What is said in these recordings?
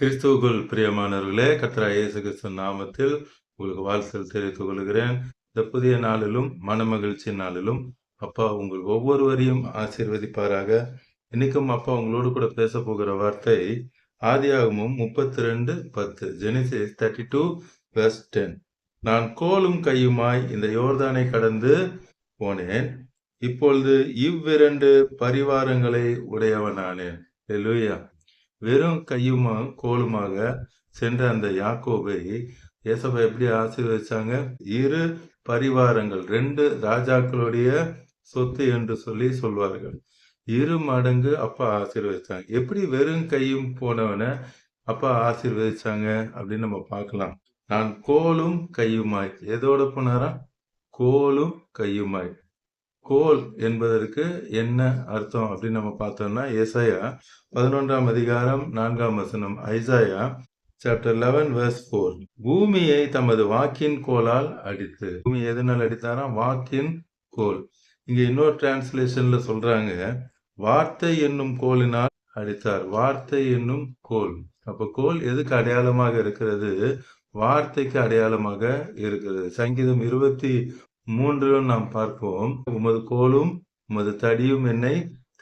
கிறிஸ்துவுக்குள் பிரியமானவர்களே, கர்த்தராகிய இயேசு கிறிஸ்து நாமத்தில் உங்களுக்கு வாழ்த்துதல் தெரிவித்துக் கொள்கிறேன். இந்த புதிய நாளிலும் மனமகிழ்ச்சி நாளிலும் அப்பா உங்கள் ஒவ்வொருவரையும் ஆசீர்வதிப்பாராக. இன்னைக்கும் அப்பா உங்களோடு கூட பேச போகிற வார்த்தை ஆதியாகமம் 32:10, ஜெனிசிஸ் 32:10. நான் கோலும் கையுமாய் இந்த யோர்தானை கடந்து போனேன், இப்பொழுது இவ்விரண்டு பரிவாரங்களை உடையவனானேன். அல்லேலூயா. வெறும் கையுமா கோலுமாக சென்ற அந்த யாக்கோபை ஏசப்பா எப்படி ஆசீர்வதிச்சாங்க? இரு பரிவாரங்கள், 2 ராஜாக்களுடைய சொத்து என்று சொல்வார்கள். 2 மடங்கு அப்பா ஆசீர்வதிச்சாங்க. எப்படி வெறும் கையும் போனவன அப்பா ஆசீர்வதிச்சாங்க அப்படின்னு நம்ம பார்க்கலாம். நான் கோலும் கையுமாய், எதோட போனாரா? கோலும் கையுமாய். கோல் என்பதற்கு என்ன அர்த்தம் அப்படின்னு நம்ம பார்த்தோம்னா, ஏசாயா 11ஆம் அதிகாரம் 4ஆம் வசனம். Isaiah chapter 11 verse 4. பூமியை தமது வாக்கின் கோலால் அடித்து. பூமி எதனால் அடித்தாராம்? வாக்கின் கோல். இங்க இன்னொரு டிரான்ஸ்லேஷன்ல சொல்றாங்க, வார்த்தை என்னும் கோலினால் அடித்தார். வார்த்தை என்னும் கோல். அப்ப கோல் எதுக்கு அடையாளமாக இருக்கிறது? வார்த்தைக்கு அடையாளமாக இருக்கிறது. சங்கீதம் 23 நாம் பார்ப்போம், உமது கோலும் உமது தடியும் என்னை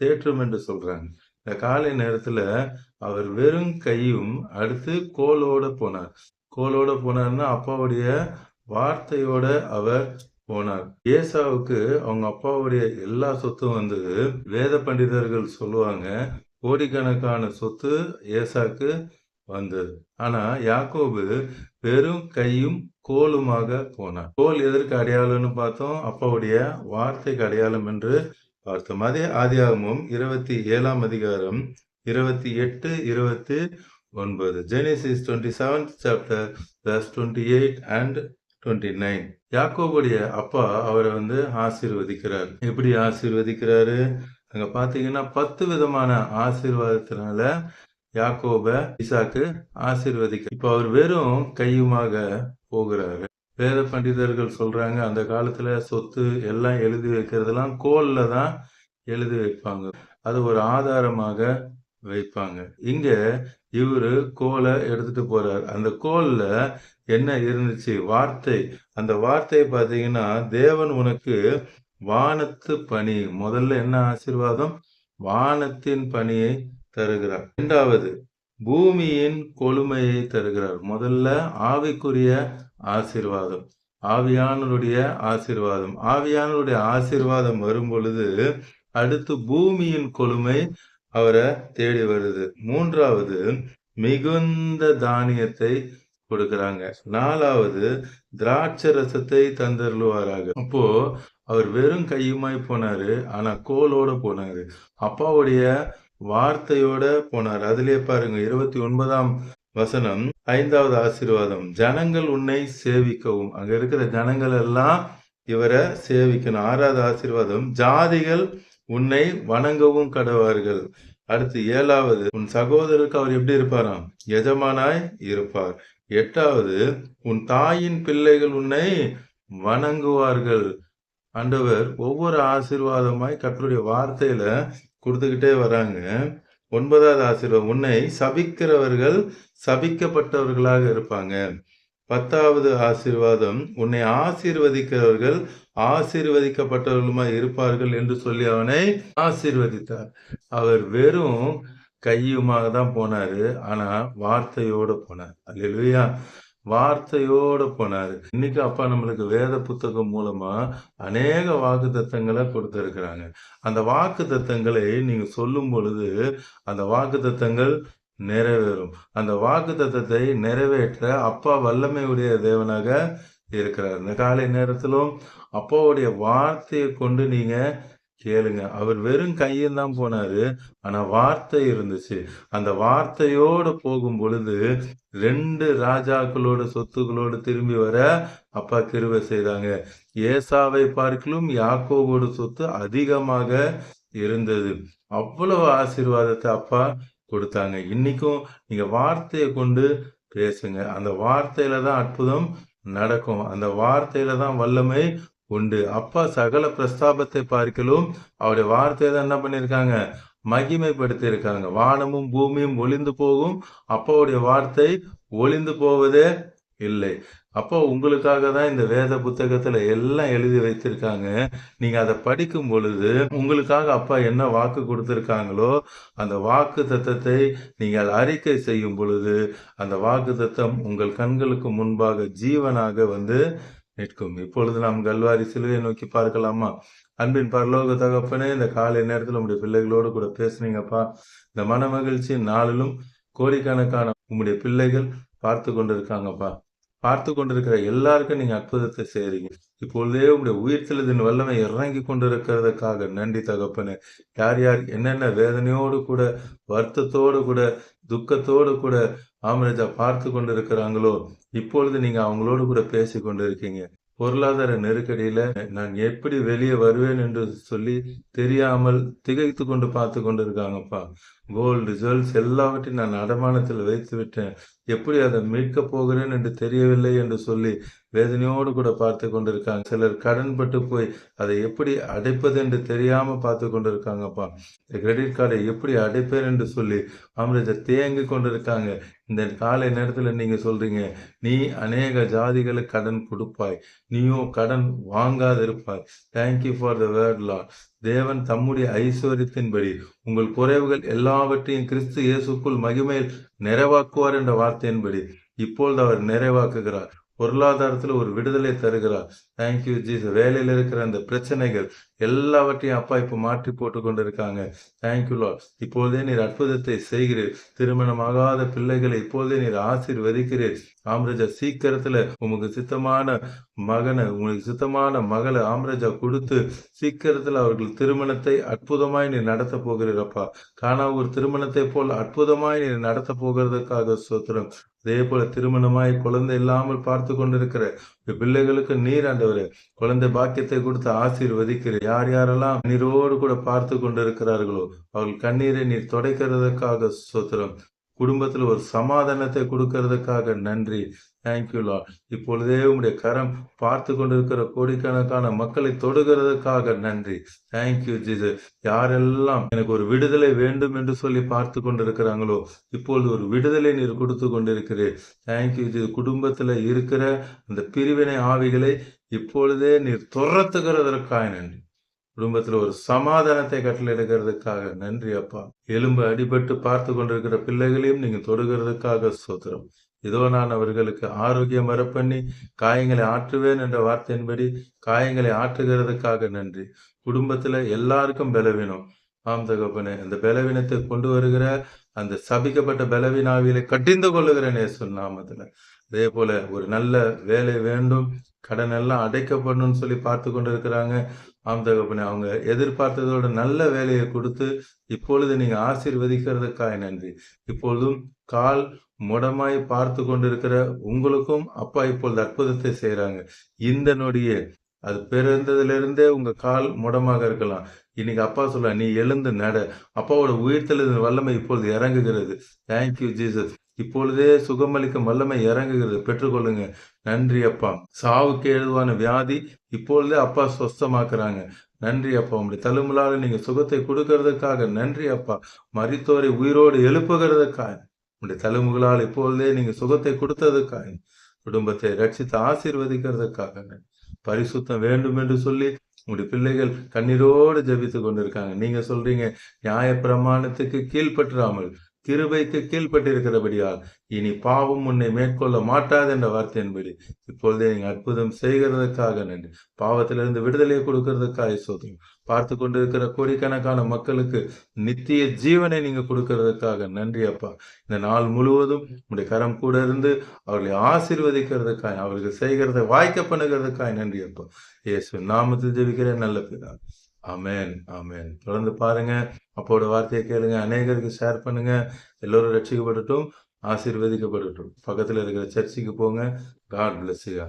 தேற்றும் என்று சொல்றாங்க. இந்த காலை நேரத்துல அவர் வெறும் கையும் அடுத்து கோலோட போனார். கோலோட போனார்னா அப்பாவுடைய வார்த்தையோட அவர் போனார். ஏசாவுக்கு அவங்க அப்பாவுடைய எல்லா சொத்தும் வந்தது. வேத பண்டிதர்கள் சொல்லுவாங்க, கோடிக்கணக்கான சொத்து ஏசாக்கு வந்தது. ஆனா யாக்கோபு வெறும் கையும் கோலுமாக போனார். கோல் எதற்கு அடையாளம்னு பார்த்தோம்? அப்பாவுடைய வார்த்தைக்கு அடையாளம் என்று பார்த்தோம். அதே ஆதியாகமம் 27ஆம் அதிகாரம் 28, 29. Genesis 27th chapter verse 28 and 29. யாக்கோபுடைய அப்பா அவரை ஆசீர்வதிக்கிறார். எப்படி ஆசீர்வதிக்கிறாரு? அங்க பாத்தீங்கன்னா 10 விதமான ஆசீர்வாதத்தினால யாக்கோப ஈசாக்கு ஆசீர்வதிக்க. இப்ப அவர் வெறும் கையுமாக போகிறாரு. வேத பண்டிதர்கள் சொல்றாங்க, அந்த காலத்துல சொத்து எல்லாம் எழுதி வைக்கிறதெல்லாம் கோல்ல தான் எழுதி வைப்பாங்க. அது ஒரு ஆதாரமாக வைப்பாங்க. இங்க இவரு கோலை எடுத்துட்டு போறார். அந்த கோல்ல என்ன இருந்துச்சு? வார்த்தை. அந்த வார்த்தை பாத்தீங்கன்னா, தேவன் உனக்கு வானத்து பனி. முதல்ல என்ன ஆசீர்வாதம்? வானத்தின் பனியை தருகிறார். இரண்டாவது, பூமியின் கொழுமையை தருகிறார். முதல்ல ஆவிக்குரிய ஆசீர்வாதம், ஆவியானவருடைய ஆசீர்வாதம். ஆவியானவருடைய ஆசீர்வாதம் வரும் பொழுது அடுத்து பூமியின் கொழுமை அவரை தேடி வருது. மூன்றாவது, மிகுந்த தானியத்தை கொடுக்கிறாங்க. நாலாவது, திராட்சை ரசத்தை தந்தருளுவாராக. அப்போ அவர் வெறும் கையுமாய் போனாரு, ஆனா கோலோட போனாரு. அப்பாவுடைய வார்த்தையோட போனார். அதிலே பாருங்க 29ஆம் வசனம், 5வது ஆசீர்வாதம், ஜனங்கள் உன்னை சேவிக்கவும். அங்க இருக்கிற ஜனங்கள் எல்லாம் இவரை சேவிக்கணும். 6வது ஆசீர்வாதம், ஜாதிகள் உன்னை வணங்கவும் கடவார்கள். அடுத்து 7வது, உன் சகோதரருக்கு அவர் எப்படி இருப்பாராம்? எஜமானாய் இருப்பார். 8வது, உன் தாயின் பிள்ளைகள் உன்னை வணங்குவார்கள். ஆண்டவர் ஒவ்வொரு ஆசீர்வாதமாய் கர்த்தருடைய வார்த்தையில கொடுத்துக்கிட்டே வராங்க. 9வது ஆசீர்வாதம், உன்னை சபிக்கிறவர்கள் சபிக்கப்பட்டவர்களாக இருப்பாங்க. 10வது ஆசீர்வாதம், உன்னை ஆசீர்வதிக்கிறவர்கள் ஆசீர்வதிக்கப்பட்டவர்களுமாய் இருப்பார்கள் என்று சொல்லி அவனை ஆசீர்வதித்தார். அவர் வெறும் கையுமாக தான் போனாரு, ஆனா வார்த்தையோட போனார். அல்லேலூயா. வார்த்தையோட போனாரு. இன்னைக்கு அப்பா நம்மளுக்கு வேத புத்தகம் மூலமா அநேக வாக்கு தத்தங்களை கொடுத்திருக்கிறாங்க. அந்த வாக்கு தத்தங்களை நீங்க சொல்லும் பொழுது அந்த வாக்கு தத்தங்கள் நிறைவேறும். அந்த வாக்கு தத்தத்தை நிறைவேற்ற அப்பா வல்லமையுடைய தேவனாக இருக்கிறார். இந்த காலை நேரத்திலும் அப்பாவுடைய வார்த்தையை கொண்டு நீங்க கேளுங்க. அவர் வெறும் கையும் தான் போனாரு, ஆனா வார்த்தை இருந்துச்சு. அந்த வார்த்தையோடு போகும் பொழுது 2 ராஜாக்களோட சொத்துக்களோடு திரும்பி வர அப்பா கிருபை செய்தாங்க. ஏசாவை பார்க்கலும் யாக்கோபோட சொத்து அதிகமாக இருந்தது. அவ்வளவு ஆசீர்வாதத்தை அப்பா கொடுத்தாங்க. இன்னைக்கும் நீங்க வார்த்தையை கொண்டு பேசுங்க. அந்த வார்த்தையில தான் அற்புதம் நடக்கும். அந்த வார்த்தையில தான் வல்லமை உண்டு. அப்பா சகல பிரஸ்தாபத்தை பார்க்கலும் அவருடைய வார்த்தையை தான் என்ன பண்ணியிருக்காங்க? மகிமைப்படுத்தி இருக்காங்க. வானமும் பூமியும் ஒளிந்து போகும், அப்பாவுடைய வார்த்தை ஒளிந்து போவதே இல்லை. அப்போ உங்களுக்காக தான் இந்த வேத புத்தகத்துல எல்லாம் எழுதி வைத்திருக்காங்க. நீங்க அதை படிக்கும் பொழுது உங்களுக்காக அப்பா என்ன வாக்கு கொடுத்திருக்காங்களோ அந்த வாக்கு தத்தத்தை நீங்கள் அறிக்கை செய்யும் பொழுது அந்த வாக்கு தத்தம் உங்கள் கண்களுக்கு முன்பாக ஜீவனாக நிற்கும். இப்பொழுது நாம் கல்வாரி சிலுவையை நோக்கி பார்க்கலாமா? அன்பின் பரலோக தகப்பனே, இந்த காலை நேரத்தில் உங்களுடைய பிள்ளைகளோடு கூட பேசுனீங்கப்பா. இந்த மன மகிழ்ச்சி நாளிலும் கோடிக்கணக்கான உங்களுடைய பிள்ளைகள் பார்த்து கொண்டிருக்காங்கப்பா. பார்த்து கொண்டிருக்கிற எல்லாருக்கும் நீங்க அற்புதத்தை செய்றீங்க. இப்பொழுதே உங்களுடைய உயிர்த்தெழுதின் வல்லமை இறங்கி கொண்டிருக்கிறதுக்காக நன்றி தகப்பனே. யார் யார் என்னென்ன வேதனையோடு கூட, வருத்தத்தோடு கூட, துக்கத்தோடு கூட ஆமராஜா பார்த்து கொண்டிருக்கிறாங்களோ இப்பொழுது நீங்க அவங்களோடு கூட பேசி கொண்டிருக்கீங்க. பொருளாதார நெருக்கடியில நான் எப்படி வெளியே வருவேன் என்று சொல்லி தெரியாமல் திகைத்து கொண்டு பார்த்து கொண்டிருக்காங்கப்பா. கோல்டு ஜுவல்ஸ் எல்லாவற்றையும் நான் அடமானத்தில் வைத்து விட்டேன், எப்படி அதை மீட்க போகிறேன் என்று தெரியவில்லை என்று சொல்லி வேதனையோடு கூட பார்த்து கொண்டிருக்காங்க. சிலர் கடன் பட்டு போய் அதை எப்படி அடைப்பது என்று தெரியாம பார்த்து கொண்டிருக்காங்கப்பா. இந்த கிரெடிட் கார்டை எப்படி அடைப்பேன் என்று சொல்லி அமிர்த தேங்கி கொண்டிருக்காங்க. இந்த காலை நேரத்துல நீங்க சொல்றீங்க, நீ அநேக ஜாதிகளுக்கு கடன் கொடுப்பாய், நீயும் கடன் வாங்காதிருப்பாய். Thank you for the word lord. தேவன் தம்முடைய ஐஸ்வர்யத்தின்படி உங்கள் குறைவுகள் எல்லாவற்றையும் கிறிஸ்து இயேசுக்குள் மகிமையில் நிறைவாக்குவார் என்ற வார்த்தையின்படி இப்பொழுது அவர் நிறைவாக்குகிறார். பொருளாதாரத்துல ஒரு விடுதலை தருகிறார். Thank you Jesus. வேலையில் இருக்கிற அந்த பிரச்சனைகள் எல்லாவற்றையும் அப்பா இப்ப மாற்றி போட்டு கொண்டிருக்காங்க. Thank you Lord. இப்பொழுதே நீர் அற்புதத்தை செய்கிறீர். திருமணமாகாத பிள்ளைகளை இப்பொழுதே நீர் ஆசீர்வதிக்கிறீர். ஆம்ரஜா சீக்கிரத்துல உங்களுக்கு சித்தமான மகனை, உங்களுக்கு சித்தமான மகளை ஆம்ரஜா கொடுத்து சீக்கிரத்துல அவர்கள் திருமணத்தை அற்புதமாய் நீர் நடத்த போகிறீரப்பா. காணா ஒரு திருமணத்தை போல் அற்புதமாய் நீர் நடத்த போகிறதுக்காக ஸ்தோத்திரம். அதே போல திருமணமாய் குழந்தை இல்லாமல் பார்த்து கொண்டிருக்கிற பிள்ளைகளுக்கு நீர் ஆண்டவரே குழந்தை பாக்கியத்தை கொடுத்து ஆசீர்வதிக்கிறேன். யார் யாரெல்லாம் நீரோடு கூட பார்த்து கொண்டிருக்கிறார்களோ அவர்கள் கண்ணீரை நீர் துடைக்கிறதுக்காக ஸ்தோத்திரம். குடும்பத்தில் ஒரு சமாதானத்தை கொடுக்கறதுக்காக நன்றி. Thank you Lord. இப்பொழுதே உங்களுடைய கரம் பார்த்து கொண்டிருக்கிற கோடிக்கணக்கான மக்களை தொடுகிறதுக்காக நன்றி. Thank you Jesus. யாரெல்லாம் எனக்கு ஒரு விடுதலை வேண்டும் என்று சொல்லி பார்த்து கொண்டிருக்கிறாங்களோ இப்பொழுது ஒரு விடுதலை நீர் கொடுத்து கொண்டிருக்கிறேன். Thank you Jesus. குடும்பத்துல இருக்கிற அந்த பிரிவினை ஆவிகளை இப்பொழுதே நீர் துரத்துகிறதற்காக நன்றி. குடும்பத்துல ஒரு சமாதானத்தை கட்டளையிடுகிறதுக்காக நன்றி அப்பா. எலும்பு அடிபட்டு பார்த்து கொண்டிருக்கிற பிள்ளைகளையும் நீங்க தொடுகிறதுக்காக ஸ்தோத்திரம். இதோ நான் அவர்களுக்கு ஆரோக்கியம் வரப்பண்ணி காயங்களை ஆற்றுவேன் என்ற வார்த்தையின்படி காயங்களை ஆற்றுகிறதுக்காக நன்றி. குடும்பத்துல எல்லாருக்கும் பலவீனம். ஆம் தகப்பனே, அந்த பலவீனத்தை கொண்டு வருகிற அந்த சபிக்கப்பட்ட பலவீனாவிலே கட்டிந்து கொள்ளுகிறேன் இயேசு நாமத்துல. அதே போல ஒரு நல்ல வேலை வேண்டும், கடன் எல்லாம் அடைக்கப்படணும்னு சொல்லி பார்த்து கொண்டிருக்கிறாங்க. ஆம் தகப்பனே, அவங்க எதிர்பார்த்ததோட நல்ல வேலையை கொடுத்து இப்பொழுது நீங்க ஆசீர்வதிக்கிறதுக்காக நன்றி. இப்பொழுதும் கால் முடமாய் பார்த்து கொண்டிருக்கிற உங்களுக்கும் அப்பா இப்பொழுது அற்புதத்தை செய்யறாங்க. இந்த நொடியே அது பிறந்ததிலிருந்தே உங்க கால் முடமாக இருக்கலாம். இன்னைக்கு அப்பா சொல்ல நீ எழுந்து நட. அப்பாவோட உயிர்த்தெழுதின் வல்லமை இப்பொழுது இறங்குகிறது. Thank you Jesus. இப்பொழுதே சுகமளிக்கும் வல்லமை இறங்குகிறது. பெற்றுக்கொள்ளுங்க. நன்றி அப்பா. சாவுக்கு ஏதுவான வியாதி இப்பொழுதே அப்பா சொஸ்தமாக்குறாங்க. நன்றி அப்பா. உங்களுடைய தழும்புலால நீங்க சுகத்தை கொடுக்கறதுக்காக நன்றி அப்பா. மரித்தோரை உயிரோடு எழுப்புகிறதுக்காக உங்களுடைய தழும்புகளால் இப்பொழுதே நீங்க சுகத்தை கொடுத்ததுக்காக, குடும்பத்தை ரட்சித்து ஆசீர்வதிக்கிறதுக்காக பரிசுத்தம் வேண்டும் என்று சொல்லி உங்களுடைய பிள்ளைகள் கண்ணீரோடு ஜெபித்து கொண்டிருக்காங்க. நீங்க சொல்றீங்க நியாய பிரமாணத்துக்கு கீழ்பற்றாமல் கிருபைக்கு கீழ்பட்டிருக்கிறபடியால் இனி பாவம் உன்னை மேற்கொள்ள மாட்டாது என்ற வார்த்தையின்படி இப்பொழுதே நீங்க அற்புதம் செய்கிறதுக்காக நன்றி. பாவத்திலிருந்து விடுதலையை கொடுக்கறதுக்காக சோதனை பார்த்து கொண்டிருக்கிற கோடிக்கணக்கான மக்களுக்கு நித்திய ஜீவனை நீங்க கொடுக்கறதுக்காக நன்றி அப்பா. இந்த நாள் முழுவதும் உங்களுடைய கரம் கூட இருந்து அவர்களை ஆசீர்வதிக்கிறதுக்காக அவர்கள் செய்கிறத வாய்க்க பண்ணுகிறதுக்காக நன்றி அப்பா. இயேசு நாமத்தில் ஜெபிக்கிறேன் நல்ல பிதா. ஆமேன் ஆமேன். தொடர்ந்து பாருங்க, அப்போட வார்த்தையை கேளுங்க, அநேகருக்கு ஷேர் பண்ணுங்க. எல்லோரும் ரட்சிக்கப்படட்டும், ஆசீர்வதிக்கப்படட்டும். பக்கத்துல இருக்கிற சர்ச்சுக்கு போங்க. God bless you.